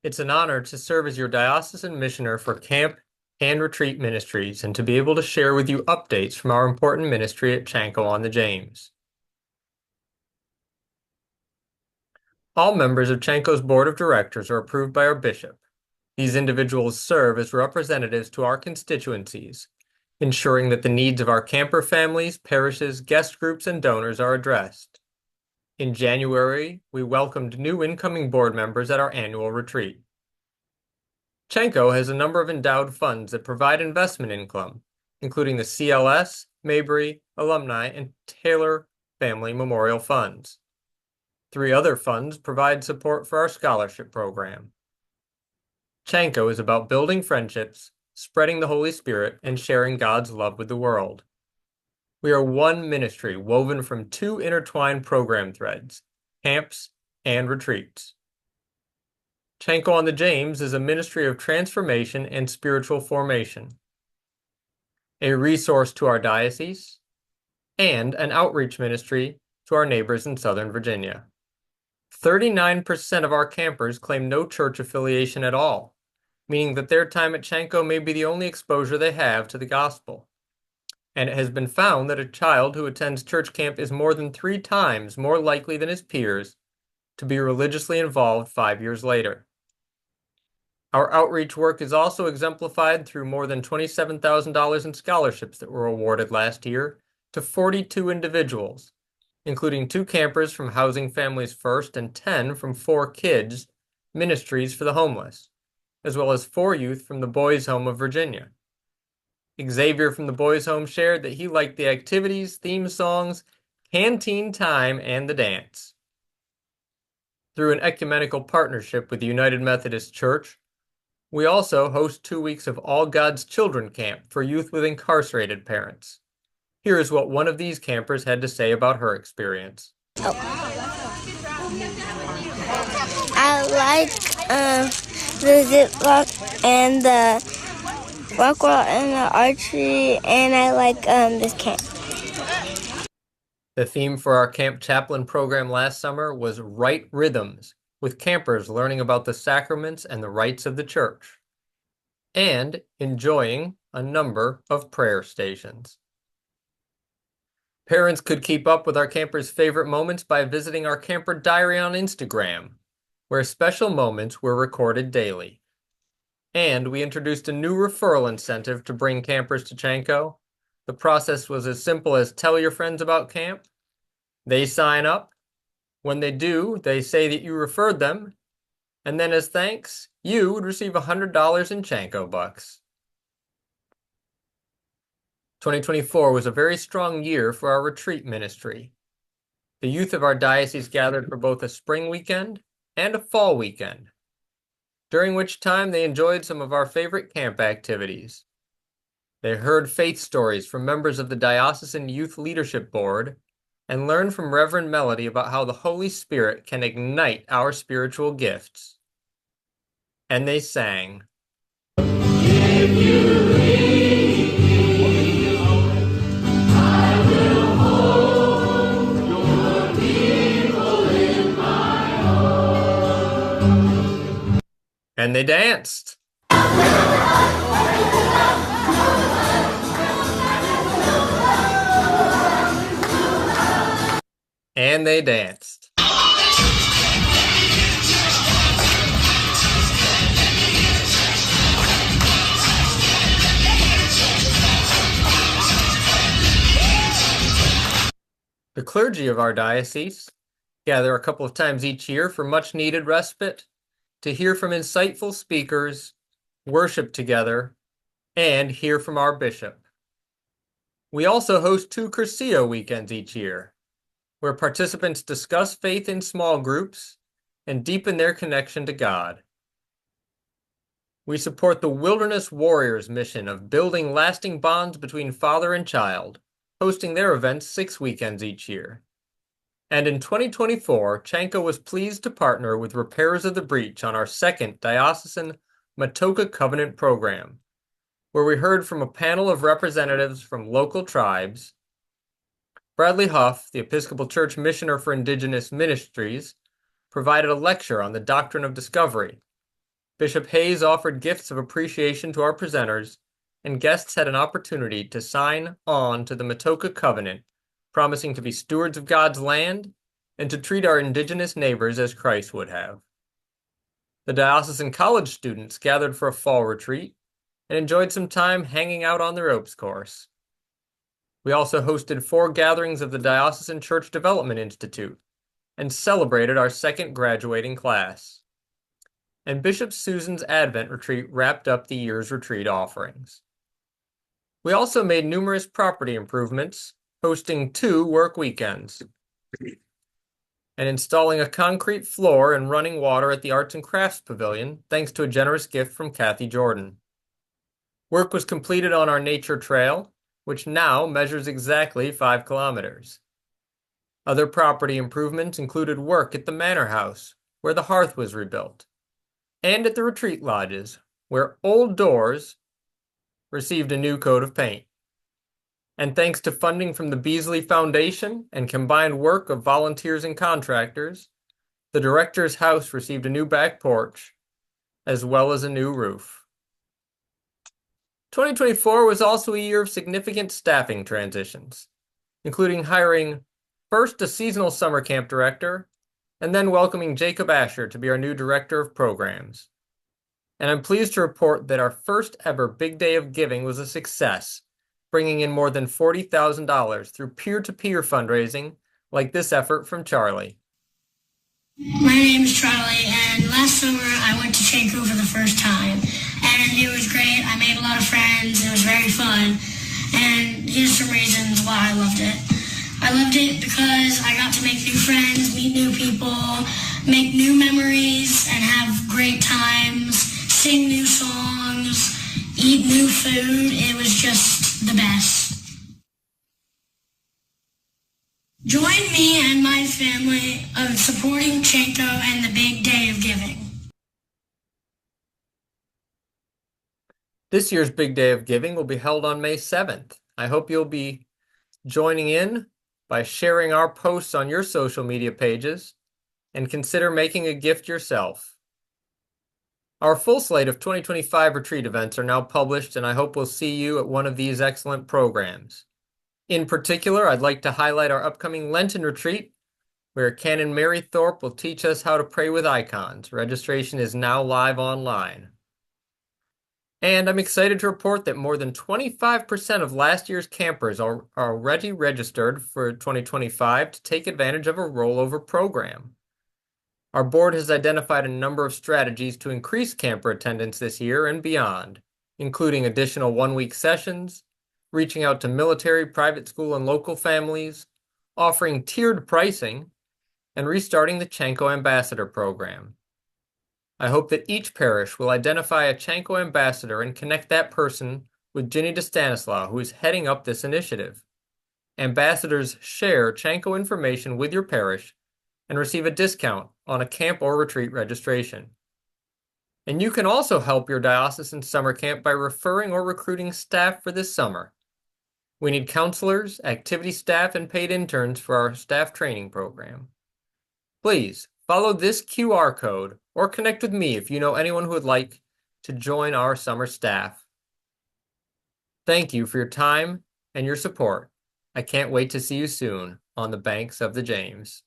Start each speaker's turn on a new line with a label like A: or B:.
A: It's an honor to serve as your diocesan missioner for camp and retreat ministries and to be able to share with you updates from our important ministry at Chanco on the James. All members of Chanco's board of directors are approved by our bishop. These individuals serve as representatives to our constituencies, ensuring that the needs of our camper families, parishes, guest groups, and donors are addressed. In January, we welcomed new incoming board members at our annual retreat. Chanco has a number of endowed funds that provide investment income, including the CLS, Mabry, Alumni, and Taylor Family Memorial Funds. 3 other funds provide support for our scholarship program. Chanco is about building friendships, spreading the Holy Spirit, and sharing God's love with the world. We are one ministry woven from 2 intertwined program threads, camps and retreats. Chanco on the James is a ministry of transformation and spiritual formation, a resource to our diocese, and an outreach ministry to our neighbors in Southern Virginia. 39% of our campers claim no church affiliation at all, meaning that their time at Chanco may be the only exposure they have to the gospel. And it has been found that a child who attends church camp is more than 3 times more likely than his peers to be religiously involved 5 years later. Our outreach work is also exemplified through more than $27,000 in scholarships that were awarded last year to 42 individuals, including 2 campers from Housing Families First and 10 from 4 Kids, Ministries for the Homeless, as well as 4 youth from the Boys' Home of Virginia. Xavier from the Boys' Home shared that he liked the activities, theme songs, canteen time, and the dance. Through an ecumenical partnership with the United Methodist Church, we also host 2 weeks of All God's Children Camp for youth with incarcerated parents. Here is what one of these campers had to say about her experience.
B: I like the zip lock and the rock wall and the archery, and I like this camp.
A: The theme for our camp chaplain program last summer was Right Rhythms, with campers learning about the sacraments and the rites of the church, and enjoying a number of prayer stations. Parents could keep up with our campers' favorite moments by visiting our camper diary on Instagram, where special moments were recorded daily. And we introduced a new referral incentive to bring campers to Chanco. The process was as simple as tell your friends about camp. They sign up. When they do, they say that you referred them. And then as thanks, you would receive $100 in Chanco bucks. 2024 was a very strong year for our retreat ministry. The youth of our diocese gathered for both a spring weekend and a fall weekend, during which time they enjoyed some of our favorite camp activities. They heard faith stories from members of the Diocesan Youth Leadership Board and learned from Reverend Melody about how the Holy Spirit can ignite our spiritual gifts. And they sang, "If you lead me, I will hold your people in my arms." And they danced. And they danced. The clergy of our diocese gather a couple of times each year for much needed respite, to hear from insightful speakers, worship together, and hear from our bishop. We also host 2 Cursillo weekends each year, where participants discuss faith in small groups and deepen their connection to God. We support the Wilderness Warriors mission of building lasting bonds between father and child, hosting their events 6 weekends each year. And in 2024, Chanco was pleased to partner with Repairers of the Breach on our 2nd Diocesan Matoka Covenant program, where we heard from a panel of representatives from local tribes. Bradley Huff, the Episcopal Church Missioner for Indigenous Ministries, provided a lecture on the doctrine of discovery, Bishop Hayes offered gifts of appreciation to our presenters, and guests had an opportunity to sign on to the Matoka Covenant, promising to be stewards of God's land and to treat our indigenous neighbors as Christ would have. The diocesan college students gathered for a fall retreat and enjoyed some time hanging out on the ropes course. We also hosted 4 gatherings of the Diocesan Church Development Institute and celebrated our second graduating class. And Bishop Susan's Advent retreat wrapped up the year's retreat offerings. We also made numerous property improvements, hosting 2 work weekends, and installing a concrete floor and running water at the Arts and Crafts Pavilion, thanks to a generous gift from Kathy Jordan. Work was completed on our nature trail, which now measures exactly 5 kilometers. Other property improvements included work at the Manor House, where the hearth was rebuilt, and at the retreat lodges, where old doors received a new coat of paint. And thanks to funding from the Beasley Foundation and combined work of volunteers and contractors, the director's house received a new back porch, as well as a new roof. 2024 was also a year of significant staffing transitions, including hiring first a seasonal summer camp director, and then welcoming Jacob Asher to be our new director of programs. And I'm pleased to report that our first ever Big Day of Giving was a success, bringing in more than $40,000 through peer-to-peer fundraising like this effort from Charlie.
C: My name is Charlie, and last summer I went to Chanco for the first time, and it was great. I made a lot of friends. It was very fun, and here's some reasons why I loved it. I loved it because I got to make new friends, meet new people, make new memories, and have great times, sing new songs, eat new food. It was just the best. Join me and my family of supporting Chanco and the Big Day of Giving.
A: This year's Big Day of Giving will be held on May 7th. I hope you'll be joining in by sharing our posts on your social media pages and consider making a gift yourself. Our full slate of 2025 retreat events are now published, and I hope we'll see you at one of these excellent programs. In particular, I'd like to highlight our upcoming Lenten retreat, where Canon Mary Thorpe will teach us how to pray with icons. Registration is now live online. And I'm excited to report that more than 25% of last year's campers are already registered for 2025 to take advantage of a rollover program. Our board has identified a number of strategies to increase camper attendance this year and beyond, including additional one-week sessions, reaching out to military, private school, and local families, offering tiered pricing, and restarting the Chanco Ambassador Program. I hope that each parish will identify a Chanco ambassador and connect that person with Ginny DeStanislaw, who is heading up this initiative. Ambassadors share Chanco information with your parish and receive a discount on a camp or retreat registration. And you can also help your diocesan summer camp by referring or recruiting staff for this summer. We need counselors, activity staff, and paid interns for our staff training program. Please follow this QR code or connect with me if you know anyone who would like to join our summer staff. Thank you for your time and your support. I can't wait to see you soon on the banks of the James.